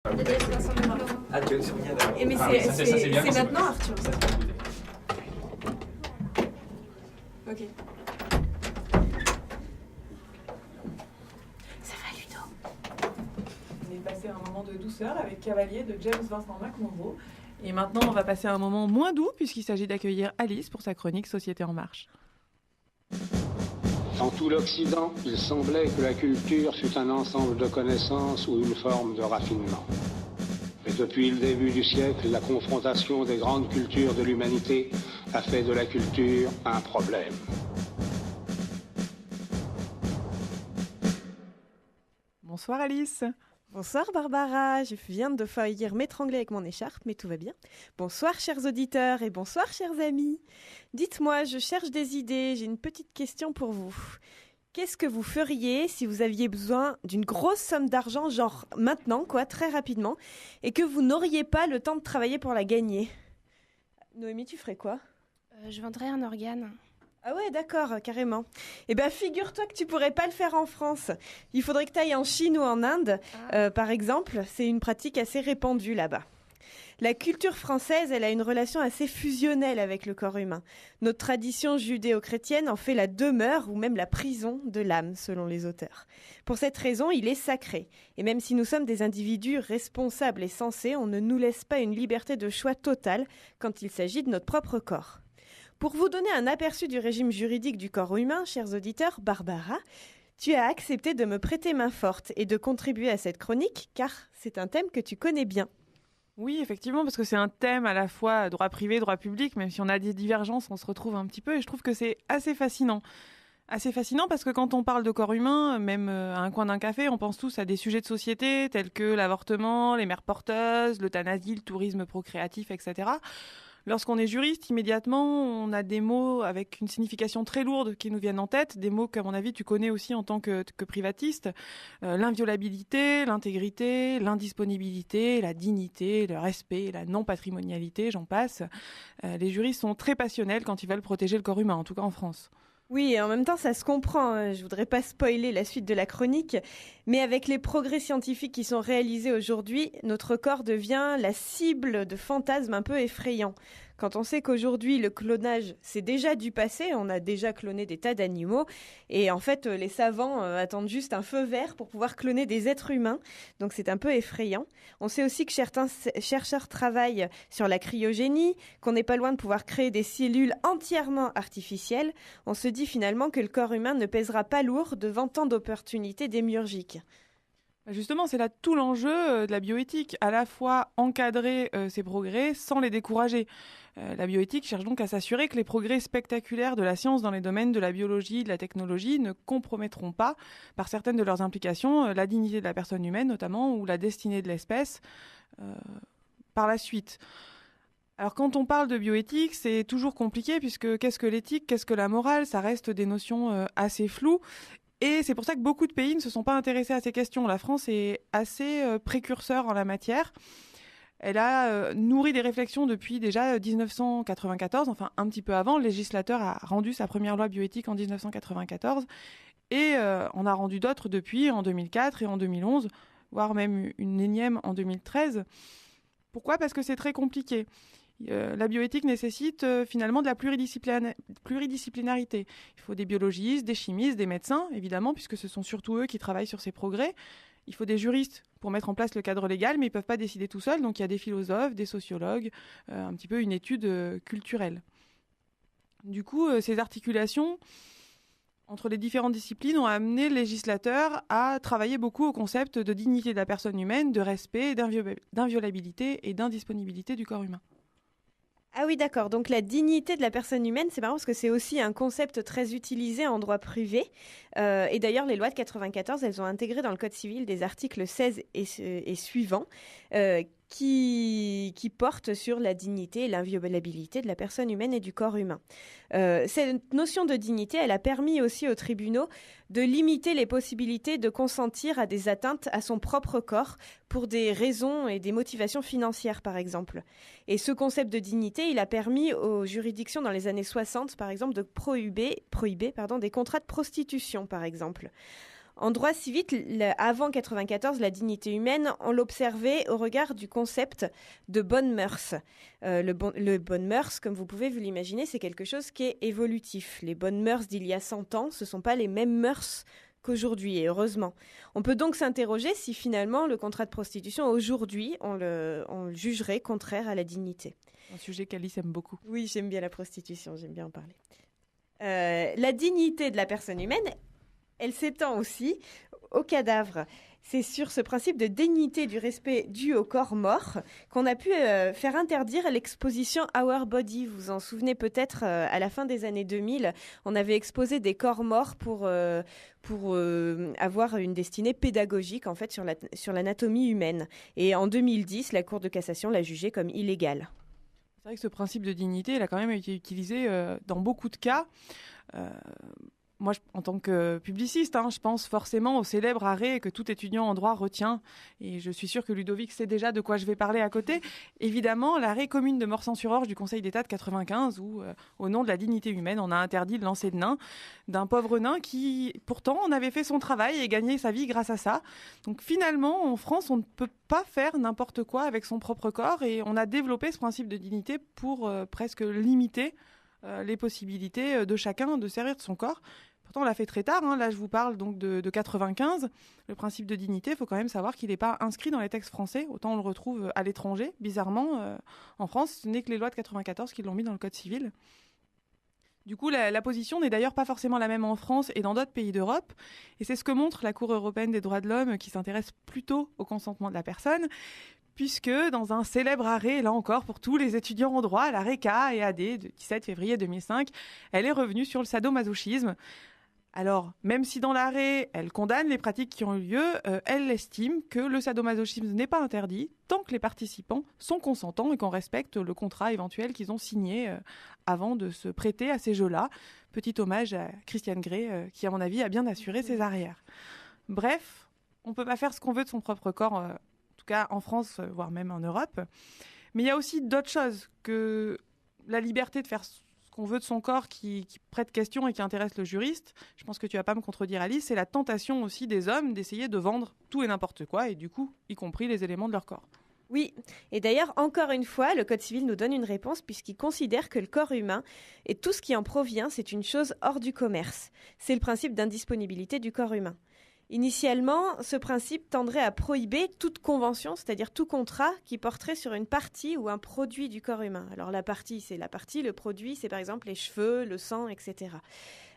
Ah, tu c'est bien d'accord. Mais Ah, ça, c'est bien c'est quand c'est maintenant, bon. Arthur. Ça, c'est bon. Ok. Ça va, Ludo? On est passé un moment de douceur avec Cavalier de James Vincent McMonroe. Et maintenant, on va passer à un moment moins doux puisqu'il s'agit d'accueillir Alice pour sa chronique Société en marche. En tout l'Occident, il semblait que la culture fût un ensemble de connaissances ou une forme de raffinement. Mais depuis le début du siècle, la confrontation des grandes cultures de l'humanité a fait de la culture un problème. Bonsoir Alice. Bonsoir Barbara, je viens de faillir m'étrangler avec mon écharpe, mais tout va bien. Bonsoir chers auditeurs et bonsoir chers amis. Dites-moi, je cherche des idées, j'ai une petite question pour vous. Qu'est-ce que vous feriez si vous aviez besoin d'une grosse somme d'argent, genre maintenant, quoi, très rapidement, et que vous n'auriez pas le temps de travailler pour la gagner? Noémie, tu ferais quoi? Je vendrais un organe. Ah ouais, d'accord, carrément. Eh bien, figure-toi que tu pourrais pas le faire en France. Il faudrait que tu ailles en Chine ou en Inde, par exemple. C'est une pratique assez répandue là-bas. La culture française, elle a une relation assez fusionnelle avec le corps humain. Notre tradition judéo-chrétienne en fait la demeure ou même la prison de l'âme, selon les auteurs. Pour cette raison, il est sacré. Et même si nous sommes des individus responsables et sensés, on ne nous laisse pas une liberté de choix totale quand il s'agit de notre propre corps. Pour vous donner un aperçu du régime juridique du corps humain, chers auditeurs, Barbara, tu as accepté de me prêter main forte et de contribuer à cette chronique, car c'est un thème que tu connais bien. Oui, effectivement, parce que c'est un thème à la fois droit privé, droit public, même si on a des divergences, on se retrouve un petit peu, et je trouve que c'est assez fascinant. Assez fascinant parce que quand on parle de corps humain, même à un coin d'un café, on pense tous à des sujets de société tels que l'avortement, les mères porteuses, l'euthanasie, le tourisme procréatif, etc. Lorsqu'on est juriste, immédiatement, on a des mots avec une signification très lourde qui nous viennent en tête, des mots qu'à mon avis tu connais aussi en tant que privatiste, l'inviolabilité, l'intégrité, l'indisponibilité, la dignité, le respect, la non-patrimonialité, j'en passe. Les juristes sont très passionnels quand ils veulent protéger le corps humain, en tout cas en France. Oui, et en même temps, ça se comprend. Je voudrais pas spoiler la suite de la chronique, mais avec les progrès scientifiques qui sont réalisés aujourd'hui, notre corps devient la cible de fantasmes un peu effrayants. Quand on sait qu'aujourd'hui, le clonage, c'est déjà du passé, on a déjà cloné des tas d'animaux, et en fait, les savants attendent juste un feu vert pour pouvoir cloner des êtres humains, donc c'est un peu effrayant. On sait aussi que certains chercheurs travaillent sur la cryogénie, qu'on n'est pas loin de pouvoir créer des cellules entièrement artificielles. On se dit finalement que le corps humain ne pèsera pas lourd devant tant d'opportunités démiurgiques. Justement, c'est là tout l'enjeu de la bioéthique, à la fois encadrer ces progrès sans les décourager. La bioéthique cherche donc à s'assurer que les progrès spectaculaires de la science dans les domaines de la biologie, de la technologie ne compromettront pas, par certaines de leurs implications, la dignité de la personne humaine notamment, ou la destinée de l'espèce par la suite. Alors quand on parle de bioéthique, c'est toujours compliqué puisque qu'est-ce que l'éthique, qu'est-ce que la morale, ça reste des notions assez floues. Et c'est pour ça que beaucoup de pays ne se sont pas intéressés à ces questions. La France est assez précurseur en la matière. Elle a nourri des réflexions depuis déjà 1994, enfin un petit peu avant. Le législateur a rendu sa première loi bioéthique en 1994 et on a rendu d'autres depuis en 2004 et en 2011, voire même une énième en 2013. Pourquoi ? Parce que c'est très compliqué. La bioéthique nécessite finalement de la pluridisciplinarité. Il faut des biologistes, des chimistes, des médecins, évidemment, puisque ce sont surtout eux qui travaillent sur ces progrès. Il faut des juristes pour mettre en place le cadre légal, mais ils ne peuvent pas décider tout seuls. Donc il y a des philosophes, des sociologues, un petit peu une étude culturelle. Du coup, ces articulations entre les différentes disciplines ont amené le législateur à travailler beaucoup au concept de dignité de la personne humaine, de respect, d'inviolabilité et d'indisponibilité du corps humain. Ah oui, d'accord. Donc la dignité de la personne humaine, c'est marrant parce que c'est aussi un concept très utilisé en droit privé. Et d'ailleurs, les lois de 94, elles ont intégré dans le Code civil des articles 16 et suivants qui portent sur la dignité et l'inviolabilité de la personne humaine et du corps humain. Cette notion de dignité, elle a permis aussi aux tribunaux de limiter les possibilités de consentir à des atteintes à son propre corps pour des raisons et des motivations financières, par exemple. Et ce concept de dignité, il a permis aux juridictions dans les années 60, par exemple, de prohiber des contrats de prostitution, par exemple. En droit civil, avant 94, la dignité humaine, on l'observait au regard du concept de bonnes mœurs. Le bonnes mœurs, comme vous pouvez vous l'imaginer, c'est quelque chose qui est évolutif. Les bonnes mœurs d'il y a 100 ans, ce ne sont pas les mêmes mœurs qu'aujourd'hui, et heureusement. On peut donc s'interroger si finalement le contrat de prostitution, aujourd'hui, on le jugerait contraire à la dignité. Un sujet qu'Alice aime beaucoup. Oui, j'aime bien la prostitution, j'aime bien en parler. La dignité de la personne humaine, elle s'étend aussi au cadavre. C'est sur ce principe de dignité du respect dû au corps mort qu'on a pu faire interdire l'exposition Our Body. Vous vous en souvenez peut-être, à la fin des années 2000, on avait exposé des corps morts pour avoir une destinée pédagogique en fait sur l'anatomie humaine. Et en 2010, la Cour de cassation l'a jugé comme illégal. C'est vrai que ce principe de dignité, il a quand même été utilisé dans beaucoup de cas. Moi, en tant que publiciste, je pense forcément au célèbre arrêt que tout étudiant en droit retient. Et je suis sûre que Ludovic sait déjà de quoi je vais parler à côté. Évidemment, l'arrêt commune de Morsan-sur-Orge du Conseil d'État de 95, où, au nom de la dignité humaine, on a interdit le lancer de nain d'un pauvre nain qui, pourtant, en avait fait son travail et gagné sa vie grâce à ça. Donc finalement, en France, on ne peut pas faire n'importe quoi avec son propre corps. Et on a développé ce principe de dignité pour presque limiter les possibilités de chacun de servir de son corps. Pourtant, on l'a fait très tard. Là, je vous parle donc de 95. Le principe de dignité, il faut quand même savoir qu'il n'est pas inscrit dans les textes français. Autant on le retrouve à l'étranger. Bizarrement, en France, ce n'est que les lois de 94 qui l'ont mis dans le Code civil. Du coup, la position n'est d'ailleurs pas forcément la même en France et dans d'autres pays d'Europe. Et c'est ce que montre la Cour européenne des droits de l'homme, qui s'intéresse plutôt au consentement de la personne, puisque dans un célèbre arrêt, là encore, pour tous les étudiants en droit, l'arrêt K et AD de 17 février 2005, elle est revenue sur le sadomasochisme. Alors, même si dans l'arrêt, elle condamne les pratiques qui ont eu lieu, elle estime que le sadomasochisme n'est pas interdit tant que les participants sont consentants et qu'on respecte le contrat éventuel qu'ils ont signé avant de se prêter à ces jeux-là. Petit hommage à Christiane Grey, qui, à mon avis, a bien assuré ses arrières. Bref, on ne peut pas faire ce qu'on veut de son propre corps, en tout cas en France, voire même en Europe. Mais il y a aussi d'autres choses que la liberté de faire qu'on veut de son corps qui prête question et qui intéresse le juriste. Je pense que tu vas pas me contredire, Alice. C'est la tentation aussi des hommes d'essayer de vendre tout et n'importe quoi, et du coup, y compris les éléments de leur corps. Oui, et d'ailleurs, encore une fois, le Code civil nous donne une réponse puisqu'il considère que le corps humain et tout ce qui en provient, c'est une chose hors du commerce. C'est le principe d'indisponibilité du corps humain. Initialement, ce principe tendrait à prohiber toute convention, c'est-à-dire tout contrat qui porterait sur une partie ou un produit du corps humain. Alors la partie, c'est la partie, le produit, c'est par exemple les cheveux, le sang, etc.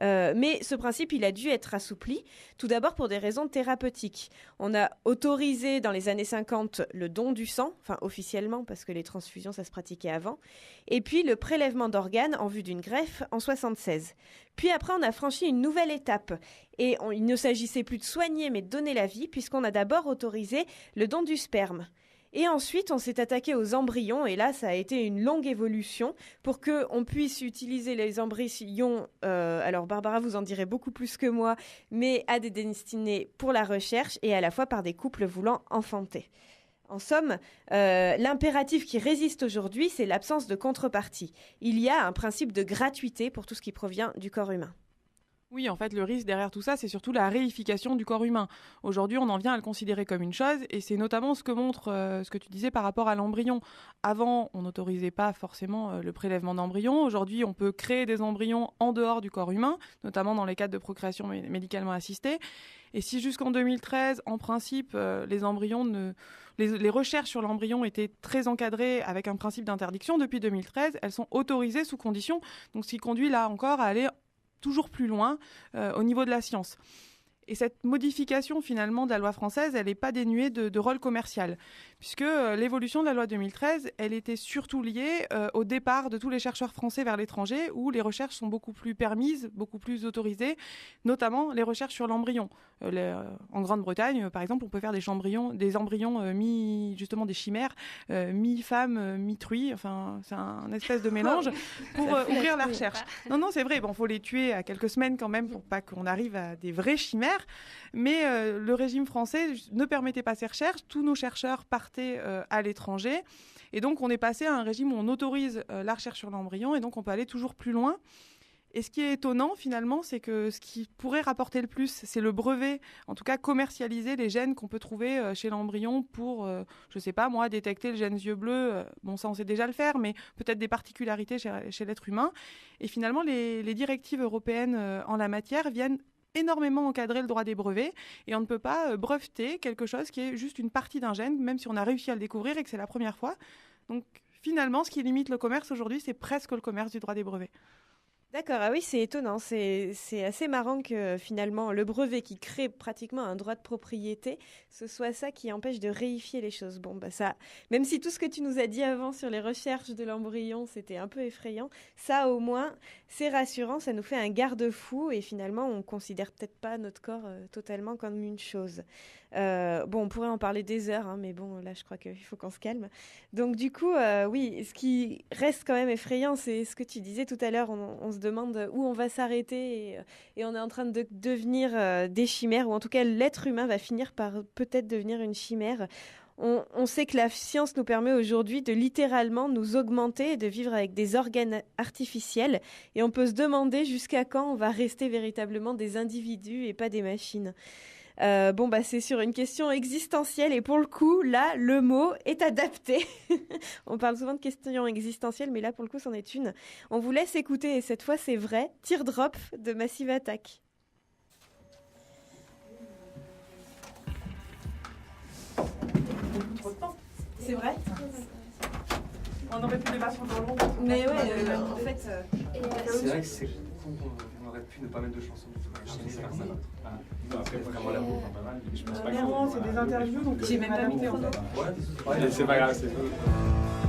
Mais ce principe, il a dû être assoupli, tout d'abord pour des raisons thérapeutiques. On a autorisé dans les années 50 le don du sang, enfin officiellement parce que les transfusions, ça se pratiquait avant, et puis le prélèvement d'organes en vue d'une greffe en 76. Puis après, on a franchi une nouvelle étape et il ne s'agissait plus de soigner mais de donner la vie puisqu'on a d'abord autorisé le don du sperme. Et ensuite, on s'est attaqué aux embryons, et là, ça a été une longue évolution pour qu'on puisse utiliser les embryons, alors Barbara vous en dirait beaucoup plus que moi, mais à des destinées pour la recherche et à la fois par des couples voulant enfanter. En somme, l'impératif qui résiste aujourd'hui, c'est l'absence de contrepartie. Il y a un principe de gratuité pour tout ce qui provient du corps humain. Oui, en fait, le risque derrière tout ça, c'est surtout la réification du corps humain. Aujourd'hui, on en vient à le considérer comme une chose, et c'est notamment ce que montre ce que tu disais par rapport à l'embryon. Avant, on n'autorisait pas forcément le prélèvement d'embryons. Aujourd'hui, on peut créer des embryons en dehors du corps humain, notamment dans les cas de procréation médicalement assistée. Et si jusqu'en 2013, en principe, les embryons les recherches sur l'embryon étaient très encadrées avec un principe d'interdiction, depuis 2013, elles sont autorisées sous condition, donc ce qui conduit là encore à aller toujours plus loin au niveau de la science. Et cette modification finalement de la loi française, elle n'est pas dénuée de rôle commercial, puisque l'évolution de la loi 2013, elle était surtout liée au départ de tous les chercheurs français vers l'étranger, où les recherches sont beaucoup plus permises, beaucoup plus autorisées, notamment les recherches sur l'embryon. En Grande-Bretagne, par exemple, on peut faire des embryons justement des chimères, mi-femme, mi-truie, enfin c'est un espèce de mélange pour ouvrir la recherche. Non, c'est vrai, faut les tuer à quelques semaines quand même pour pas qu'on arrive à des vraies chimères. Mais le régime français ne permettait pas ces recherches. Tous nos chercheurs partaient à l'étranger. Et donc, on est passé à un régime où on autorise la recherche sur l'embryon. Et donc, on peut aller toujours plus loin. Et ce qui est étonnant finalement, c'est que ce qui pourrait rapporter le plus, c'est le brevet, en tout cas commercialiser les gènes qu'on peut trouver chez l'embryon pour, je sais pas moi, détecter le gène yeux bleus. Bon, ça on sait déjà le faire, mais peut-être des particularités chez l'être humain. Et finalement, les directives européennes en la matière viennent énormément encadrer le droit des brevets et on ne peut pas breveter quelque chose qui est juste une partie d'un gène, même si on a réussi à le découvrir et que c'est la première fois. Donc finalement, ce qui limite le commerce aujourd'hui, c'est presque le commerce du droit des brevets. D'accord, ah oui, c'est étonnant. C'est assez marrant que finalement le brevet qui crée pratiquement un droit de propriété, ce soit ça qui empêche de réifier les choses. Bon, bah ça, même si tout ce que tu nous as dit avant sur les recherches de l'embryon, c'était un peu effrayant, ça au moins, c'est rassurant, ça nous fait un garde-fou et finalement, on considère peut-être pas notre corps totalement comme une chose. Bon, on pourrait en parler des heures, hein, mais bon, là, je crois qu'il faut qu'on se calme. Donc, du coup, oui, ce qui reste quand même effrayant, c'est ce que tu disais tout à l'heure. On se demande où on va s'arrêter et on est en train de devenir des chimères, ou en tout cas, l'être humain va finir par peut-être devenir une chimère. On sait que la science nous permet aujourd'hui de littéralement nous augmenter et de vivre avec des organes artificiels. Et on peut se demander jusqu'à quand on va rester véritablement des individus et pas des machines. Bon, bah, c'est sur une question existentielle et pour le coup, là, le mot est adapté. On parle souvent de questions existentielles, mais là, pour le coup, c'en est une. On vous laisse écouter, et cette fois, c'est vrai, Teardrop de Massive Attack. C'est vrai ? On aurait pu débattre pendant longtemps. Mais ouais, en fait... C'est vrai que c'est con qu'on aurait pu ne pas mettre de chansons. Non, après, vraiment la bouffe, pas mal. Je pense pas que Non, c'est des interviews, donc j'ai même pas mis de micro. Ouais, c'est pas grave, c'est tout.